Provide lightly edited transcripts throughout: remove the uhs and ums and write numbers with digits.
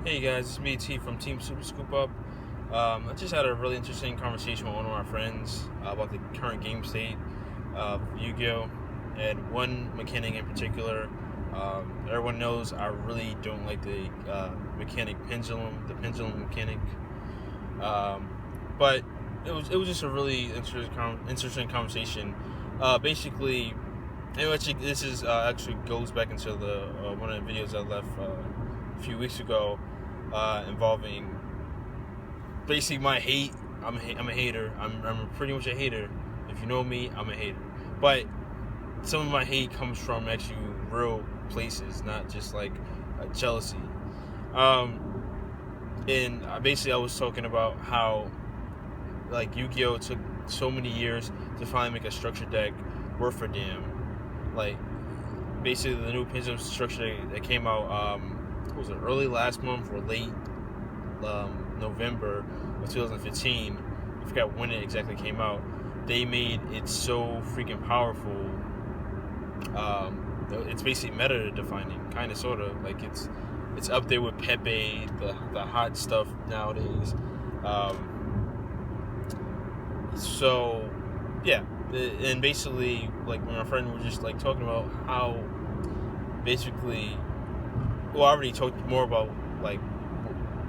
Hey guys, it's me T from Team Super Scoop Up. I just had a really interesting conversation with one of my friends about the current game state of Yu-Gi-Oh! And one mechanic in particular. Everyone knows I really don't like the mechanic the pendulum mechanic. But it was just a really interesting conversation. Basically, this is actually goes back into the one of the videos I left a few weeks ago, involving basically my hate. I'm a hater. I'm pretty much a hater. If you know me, I'm a hater. But some of my hate comes from actually real places, not just like jealousy. And basically, I was talking about how like Yu-Gi-Oh took so many years to finally make a structure deck worth a damn. Like basically, the new Pendulum structure that came out, was it early last month or late November of 2015? I forgot when it exactly came out. They made it so freaking powerful. It's basically meta defining, kind of, sort of. Like it's up there with Pepe, the hot stuff nowadays. So yeah, and basically, like, when my friend was just like talking about how basically, well, I already talked more about like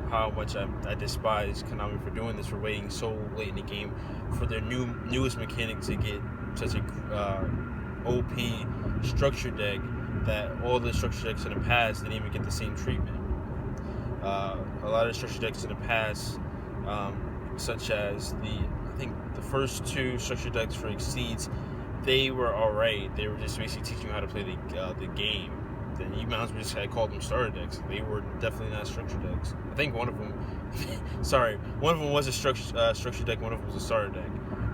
how much I despise Konami for doing this, for waiting so late in the game for their newest mechanic to get such a OP structure deck that all the structure decks in the past didn't even get the same treatment. A lot of structure decks in the past, such as I think the first two structure decks for Exceeds, they were alright. They were just basically teaching you how to play the game. Then you might as well just call them starter decks. They were definitely not structure decks. I think one of them, one of them was a structure deck. One of them was a starter deck,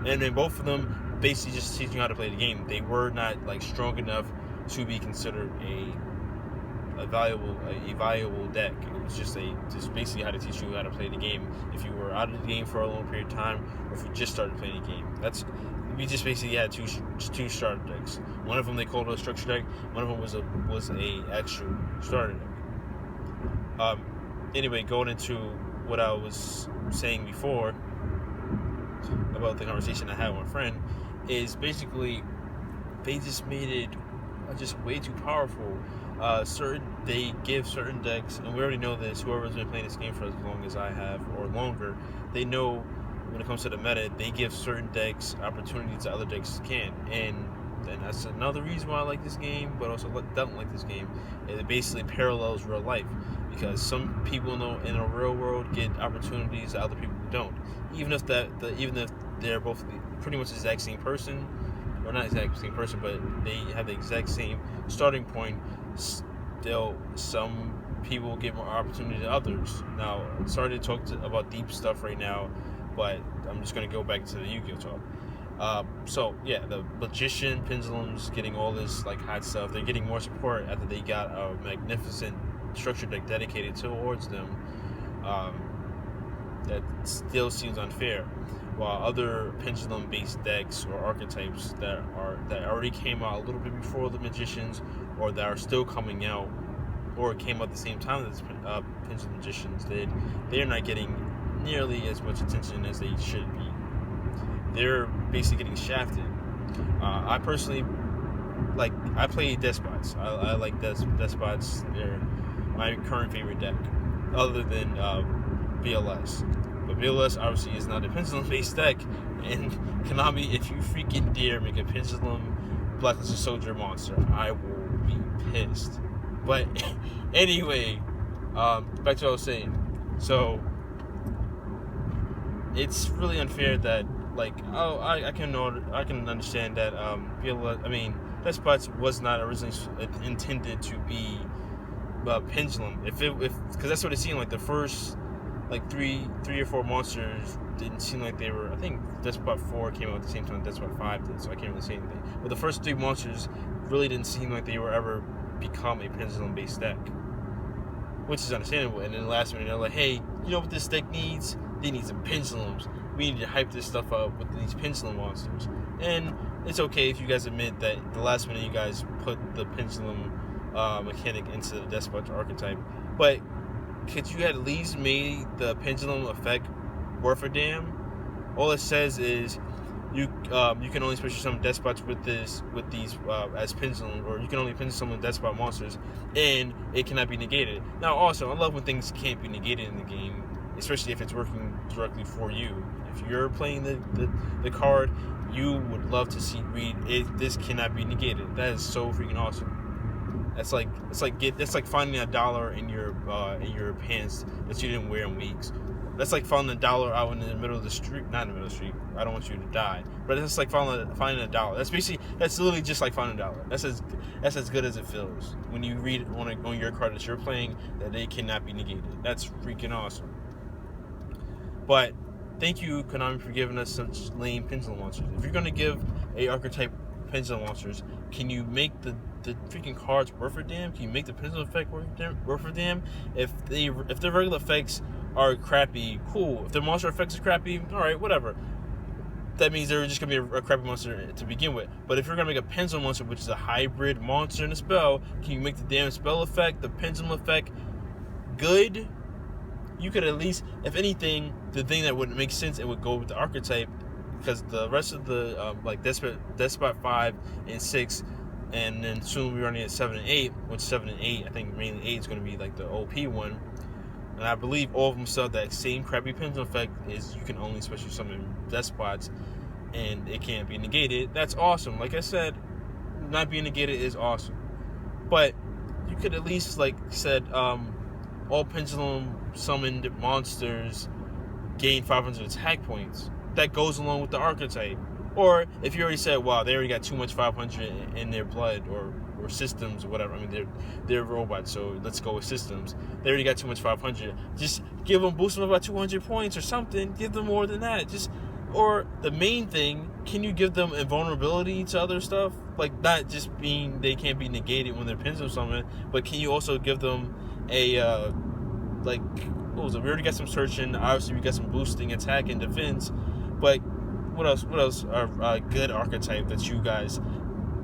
and then both of them basically just teaching you how to play the game. They were not like strong enough to be considered a valuable deck. It was just basically how to teach you how to play the game. If you were out of the game for a long period of time, or if you just started playing the game, we just basically had two starter decks. One of them they called a structure deck. One of them was a actual starter deck. Anyway, going into what I was saying before about the conversation I had with my friend, is basically they just made it just way too powerful. They give certain decks, and we already know this. Whoever's been playing this game for as long as I have or longer, they know when it comes to the meta, they give certain decks opportunities that other decks can't, and that's another reason why I like this game, but also don't like this game. It basically parallels real life, because some people in the real world get opportunities that other people don't, even if they're both pretty much the exact same person, or not exact same person, but they have the exact same starting point. Still, some people get more opportunity than others. Now, I'm sorry to talk about deep stuff right now, but I'm just going to go back to the Yu-Gi-Oh talk. So yeah, the Magician Pendulums getting all this like hot stuff. They're getting more support after they got a magnificent structure deck dedicated towards them. That still seems unfair. While other pendulum-based decks or archetypes that already came out a little bit before the Magicians, or that are still coming out, or came out at the same time as Pendulum Magicians, they're not getting nearly as much attention as they should be. They're basically getting shafted. I personally I play Despots. I like Despots. They're my current favorite deck, other than BLS. But BLS obviously is not a pendulum-based deck, and Konami, if you freaking dare make a pendulum Blacklisted Soldier monster, I will be pissed. But anyway, back to what I was saying. So it's really unfair that I can understand that Despots was not originally intended to be pendulum. Because that's what it seemed like. The first three or four monsters didn't seem like they were. I think Despot 4 came out at the same time Despot 5 did, so I can't really say anything. But the first three monsters really didn't seem like they were ever become a pendulum-based deck, which is understandable. And then the last minute, they're like, hey, you know what this deck needs? They need some pendulums. We need to hype this stuff up with these pendulum monsters. And it's okay if you guys admit that the last minute you guys put the pendulum mechanic into the Despot archetype. But could you at least made the pendulum effect worth a damn? All it says is you can only special summon despots with these as pendulum, or you can only pendulum summon despot monsters, and it cannot be negated. Now, also, I love when things can't be negated in the game, especially if it's working directly for you. If you're playing the card, you would love to read it. This cannot be negated. That is so freaking awesome. That's like finding $1 in your pants that you didn't wear in weeks. That's like finding $1 out in the middle of the street. Not in the middle of the street. I don't want you to die. But it's like finding $1. That's literally just like finding $1. That's as good as it feels when you read on your card that you're playing that they cannot be negated. That's freaking awesome. But thank you, Konami, for giving us such lame pendulum monsters. If you're gonna give a archetype pendulum monsters, can you make the freaking cards worth a damn? Can you make the pendulum effect worth a damn? If the regular effects are crappy, cool. If the monster effects are crappy, alright, whatever. That means they're just gonna be a crappy monster to begin with. But if you're gonna make a pendulum monster, which is a hybrid monster and a spell, can you make the damn spell effect, the pendulum effect, good? You could at least, if anything, the thing that would make sense, it would go with the archetype, because the rest of the like Despot 5 and 6, and then soon we're running at 7 and 8, which 7 and 8, I think mainly 8 is going to be like the OP one, and I believe all of them sell that same crappy pendulum effect, is you can only special summon Despots, and it can't be negated. That's awesome. Like I said, not being negated is awesome, but you could at least, like said, all pendulum summoned monsters gain 500 attack points. That goes along with the archetype. Or if you already said, wow, they already got too much 500 in their blood, or systems, or whatever. I mean, they're robots, so let's go with systems. They already got too much 500. Just boost them about 200 points or something. Give them more than that. Or the main thing, can you give them invulnerability to other stuff? Like, not just being they can't be negated when they're pendulum summoned, but can you also give them a like, what was it? We already got some searching. Obviously, we got some boosting, attack, and defense. But what else? What else are good archetype that you guys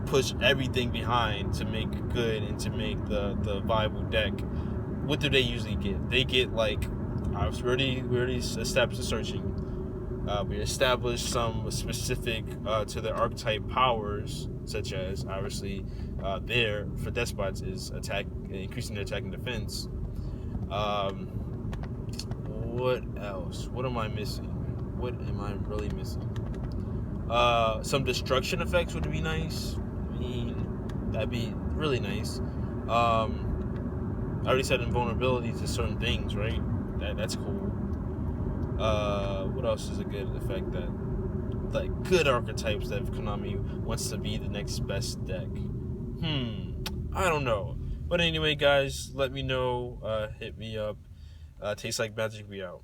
push everything behind to make good and to make the viable deck? What do they usually get? They get, like, we already established the searching. We established some specific to the archetype powers, such as obviously there for despots is attack, increasing their attack and defense. What else? What am I missing? What am I really missing? Some destruction effects would be nice. I mean, that'd be really nice. I already said invulnerability to certain things, right? That's cool. What else is a good effect that, like, good archetypes that Konami wants to be the next best deck? I don't know. But anyway, guys, let me know. Hit me up. Tastes like magic. We out.